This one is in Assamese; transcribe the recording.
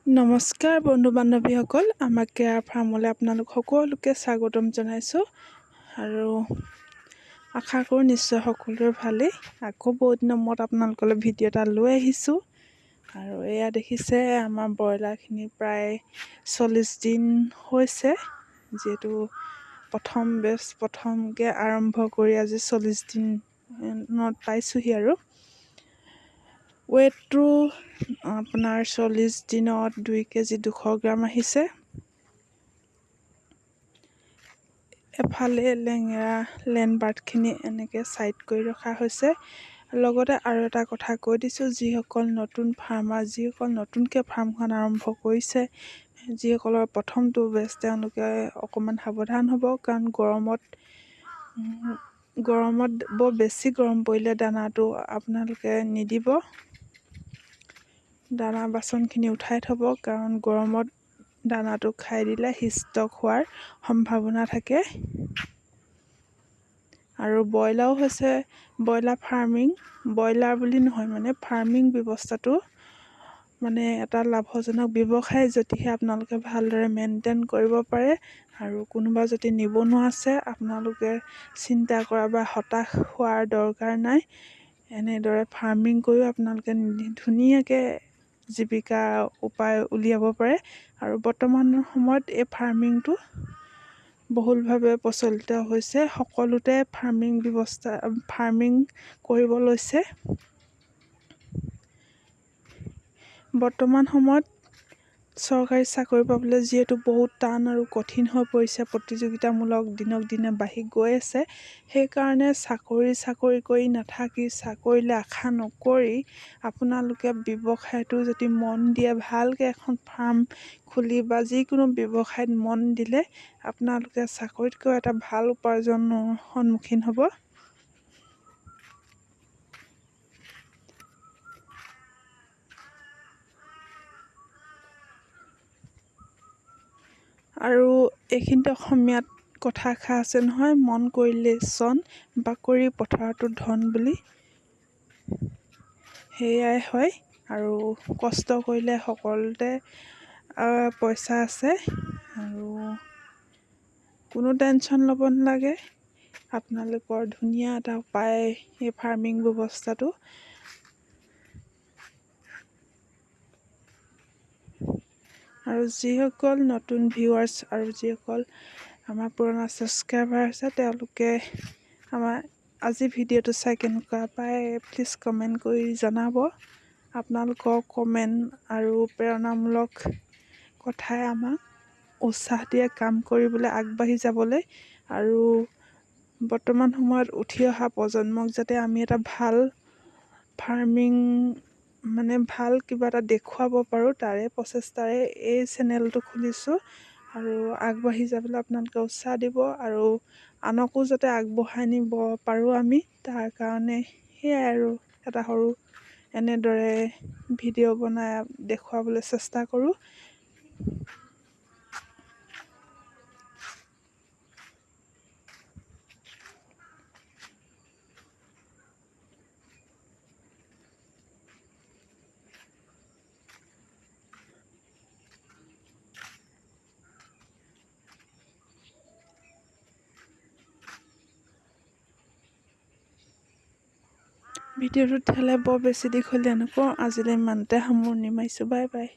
নমস্কাৰ বন্ধু বান্ধৱীসকল, আমাৰ কেয়াৰ ফাৰ্মলৈ আপোনালোক সকলোকে স্বাগতম জনাইছোঁ আৰু আশা কৰোঁ নিশ্চয় সকলোৰে ভালেই। আকৌ বহুত দিনৰ মূৰত আপোনালোকলৈ ভিডিঅ' এটা লৈ আহিছোঁ আৰু এয়া দেখিছে আমাৰ ব্ৰইলাৰখিনি প্ৰায় 40 দিন হৈছে, যিহেতু প্ৰথমকৈ আৰম্ভ কৰি আজি 40 দিনত পাইছোঁহি আৰু ৱেটটো আপোনাৰ 40 দিনত 2 কেজি 200 গ্ৰাম আহিছে। এফালে লেঙেৰা লেনবাৰ্ডখিনি এনেকৈ ছাইড কৰি ৰখা হৈছে। লগতে আৰু এটা কথা কৈ দিছোঁ, যিসকল নতুন ফাৰ্মাৰ, যিসকল নতুনকৈ ফাৰ্মখন আৰম্ভ কৰিছে, যিসকলৰ প্ৰথমটো বেচ, তেওঁলোকে অকণমান সাৱধান হ'ব, কাৰণ গৰমত বৰ বেছি গৰম পৰিলে দানাটো আপোনালোকে নিদিব। দানা বাচনখিনি উঠাই থ'ব, কাৰণ গৰমত দানাটো খাই দিলে হিষ্ট্ৰক হোৱাৰ সম্ভাৱনা থাকে। আৰু ব্ৰইলাৰো হৈছে ব্ৰইলাৰ ফাৰ্মিং, ব্ৰইলাৰ বুলি নহয় মানে ফাৰ্মিং ব্যৱস্থাটো মানে এটা লাভজনক ব্যৱসায়, যদিহে আপোনালোকে ভালদৰে মেইনটেইন কৰিব পাৰে। আৰু কোনোবা যদি নিবনুৱা আছে, আপোনালোকে চিন্তা কৰা বা হতাশ হোৱাৰ দৰকাৰ নাই। এনেদৰে ফাৰ্মিং কৰিও আপোনালোকে ধুনীয়াকৈ জীৱিকা উপায় উলিয়াব পাৰে। আৰু বৰ্তমানৰ সময়ত এই ফাৰ্মিংটো বহুলভাৱে প্ৰচলিত হৈছে, সকলোতে ফাৰ্মিং কৰিব লৈছে। বৰ্তমান সময়ত চৰকাৰী চাকৰি পাবলৈ যিহেতু বহুত টান আৰু কঠিন হৈ পৰিছে, প্ৰতিযোগিতামূলক দিনক দিনে বাঢ়ি গৈ আছে, সেইকাৰণে চাকৰি কৰি নাথাকি, চাকৰিলৈ আশা নকৰি আপোনালোকে ব্যৱসায়টো যদি মন দিয়ে, ভালকৈ এখন ফাৰ্ম খুলি বা যিকোনো ব্যৱসায়ত মন দিলে আপোনালোকে চাকৰিতকৈ এটা ভাল উপাৰ্জনৰ সন্মুখীন হ'ব। আৰু এইখিনিতে অসমীয়াত কথা এষাৰ আছে নহয়, মন কৰিলে চন, বাকৰি পথাৰতো ধন বুলি। সেয়াই হয়, আৰু কষ্ট কৰিলে সকলোতে পইচা আছে আৰু কোনো টেনশ্যন ল'ব নালাগে। আপোনালোকৰ ধুনীয়া এটা উপায় এই ফাৰ্মিং ব্যৱস্থাটো। আৰু যিসকল নতুন ভিউৱাৰ্ছ আৰু যিসকল আমাৰ পুৰণা ছাবস্ক্ৰাইবাৰ আছে, তেওঁলোকে আমাৰ আজি ভিডিঅ'টো চাই কেনেকুৱা পায় প্লিজ কমেণ্ট কৰি জনাব। আপোনালোকৰ কমেণ্ট আৰু প্ৰেৰণামূলক কথাই আমাক উৎসাহ দিয়ে কাম কৰিবলৈ, আগবাঢ়ি যাবলৈ। আৰু বৰ্তমান সময়ত উঠি অহা প্ৰজন্মক যাতে আমি এটা ভাল ফাৰ্মিং মানে ভাল কিবা এটা দেখুৱাব পাৰোঁ, তাৰে প্ৰচেষ্টাৰে এই চেনেলটো খুলিছোঁ। আৰু আগবাঢ়ি যাবলৈ আপোনালোকে উৎসাহ দিব আৰু আনকো যাতে আগবঢ়াই নিব পাৰোঁ আমি, তাৰ কাৰণে সেয়াই আৰু এটা সৰু এনেদৰে ভিডিঅ' বনাই দেখুৱাবলৈ চেষ্টা কৰোঁ। ভিডিঅ'টো তেতিয়াহ'লে বৰ বেছি দীঘলীয়া নকৰোঁ, আজিলৈ ইমানতে সামৰণি মাৰিছোঁ। Bye bye.